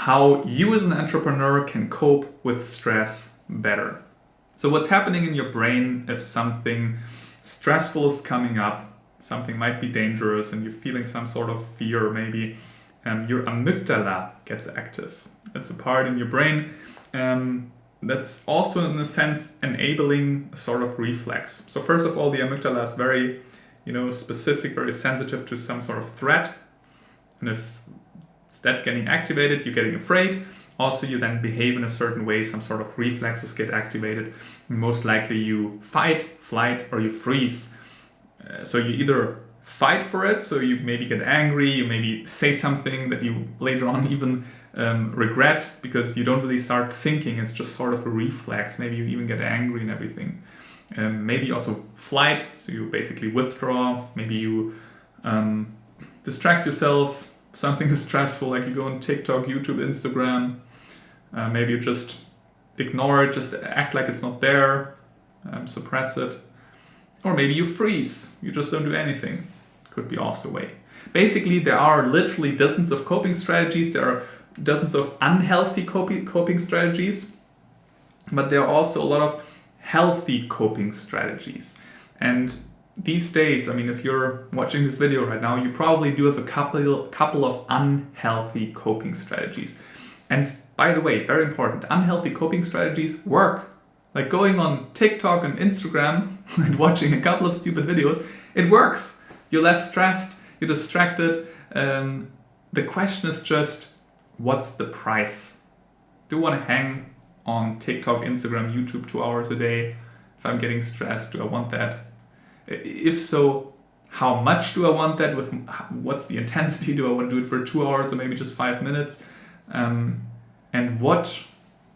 how you as an entrepreneur can cope with stress better. So what's happening in your brain if something stressful is coming up, something might be dangerous and you're feeling some sort of fear, maybe your amygdala gets active. It's a part in your brain that's also in a sense enabling a sort of reflex. So first of all, the amygdala is very, specific, very sensitive to some sort of threat. And if it's that getting activated, you're getting afraid. Also, you then behave in a certain way, some sort of reflexes get activated. Most likely you fight, flight, or you freeze. So you either fight for it, so you maybe get angry, you maybe say something that you later on even regret because you don't really start thinking, it's just sort of a reflex. Maybe you even get angry and everything. Maybe also flight, so you basically withdraw. Maybe you distract yourself. Something is stressful, like you go on TikTok, YouTube, Instagram. Maybe you just ignore it, just act like it's not there, suppress it. Or maybe you freeze, you just don't do anything. Could be also a way. Basically, there are literally dozens of coping strategies. There are dozens of unhealthy coping strategies, but there are also a lot of healthy coping strategies. And these days, if you're watching this video right now, you probably do have a couple of unhealthy coping strategies. And by the way, very important, unhealthy coping strategies work. Like going on TikTok and Instagram and watching a couple of stupid videos, it works. You're less stressed, you're distracted. The question is just, what's the price? Do you want to hang on TikTok, Instagram, YouTube 2 hours a day? If I'm getting stressed, do I want that? If so, how much do I want that? What's the intensity? Do I want to do it for 2 hours or maybe just 5 minutes? And what,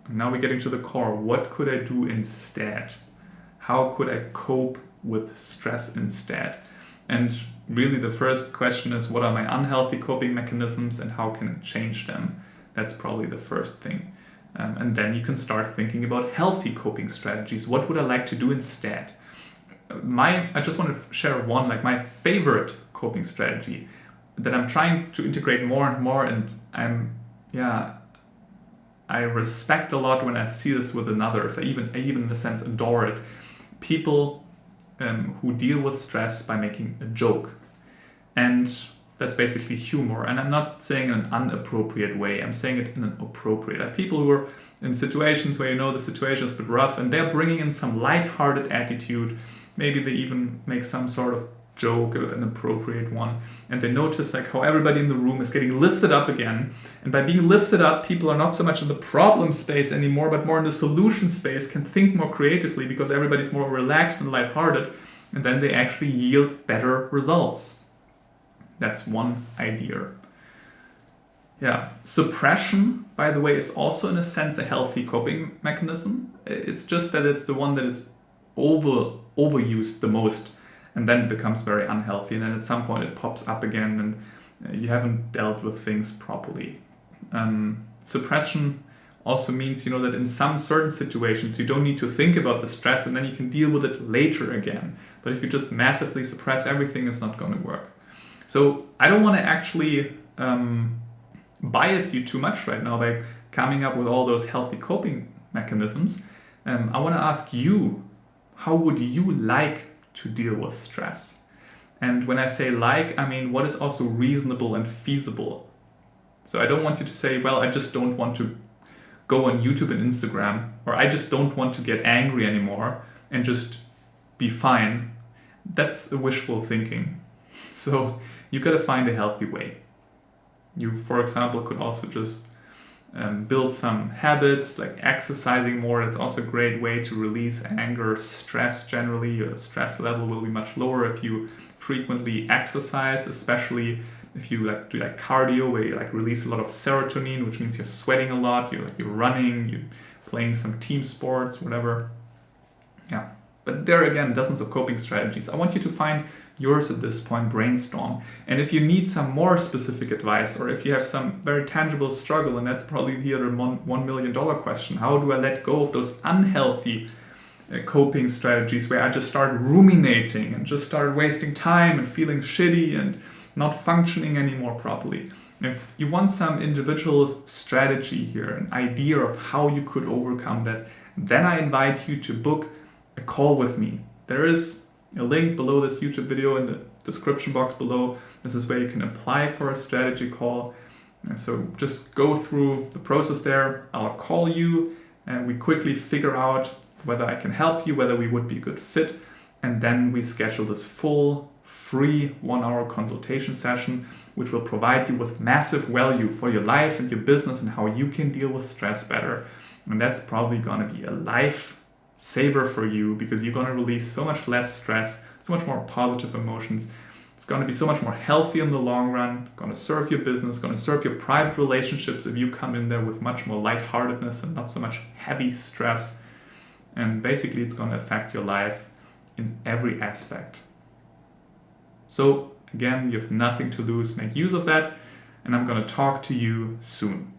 now we're getting to the core, what could I do instead? How could I cope with stress instead? And really the first question is, what are my unhealthy coping mechanisms and how can I change them? That's probably the first thing. And then you can start thinking about healthy coping strategies. What would I like to do instead? I just want to share one, like my favorite coping strategy that I'm trying to integrate more and more, and I respect a lot when I see this with others. I even in a sense adore it. People who deal with stress by making a joke. And that's basically humor. And I'm not saying in an inappropriate way. I'm saying it in an appropriate. Like people who are in situations where the situation is a bit rough and they're bringing in some lighthearted attitude. Maybe they even make some sort of joke, an appropriate one. And they notice like how everybody in the room is getting lifted up again. And by being lifted up, people are not so much in the problem space anymore, but more in the solution space, can think more creatively because everybody's more relaxed and lighthearted. And then they actually yield better results. That's one idea. Suppression, by the way, is also in a sense a healthy coping mechanism. It's just that it's the one that is overused the most, and then it becomes very unhealthy, and then at some point it pops up again and you haven't dealt with things properly. Suppression also means that in some certain situations you don't need to think about the stress and then you can deal with it later again. But if you just massively suppress everything, it's not going to work. So I don't want to actually bias you too much right now by coming up with all those healthy coping mechanisms. I want to ask you, how would you like to deal with stress? And when I say like, I mean what is also reasonable and feasible. So I don't want you to say, well, I just don't want to go on YouTube and Instagram, or I just don't want to get angry anymore and just be fine. That's a wishful thinking. So you got to find a healthy way. You, for example, could also just build some habits like exercising more. It's also a great way to release anger, stress generally. Your stress level will be much lower if you frequently exercise, especially if you do cardio where you release a lot of serotonin, which means you're sweating a lot, you're running, you're playing some team sports, whatever. Yeah. But there again, dozens of coping strategies. I want you to find yours at this point, brainstorm. And if you need some more specific advice, or if you have some very tangible struggle, and that's probably the other $1 million question, how do I let go of those unhealthy coping strategies where I just start ruminating and just start wasting time and feeling shitty and not functioning anymore properly? If you want some individual strategy here, an idea of how you could overcome that, then I invite you to book a call with me. There is a link below this YouTube video in the description box below. This is where you can apply for a strategy call. And so just go through the process there. I'll call you and we quickly figure out whether I can help you, whether we would be a good fit. And then we schedule this full, free 1-hour consultation session, which will provide you with massive value for your life and your business and how you can deal with stress better. And that's probably gonna be a life saver for you, because you're gonna release so much less stress, so much more positive emotions. It's gonna be so much more healthy in the long run, gonna serve your business, gonna serve your private relationships if you come in there with much more lightheartedness and not so much heavy stress. And basically it's gonna affect your life in every aspect. So again, you have nothing to lose. Make use of that, and I'm gonna talk to you soon.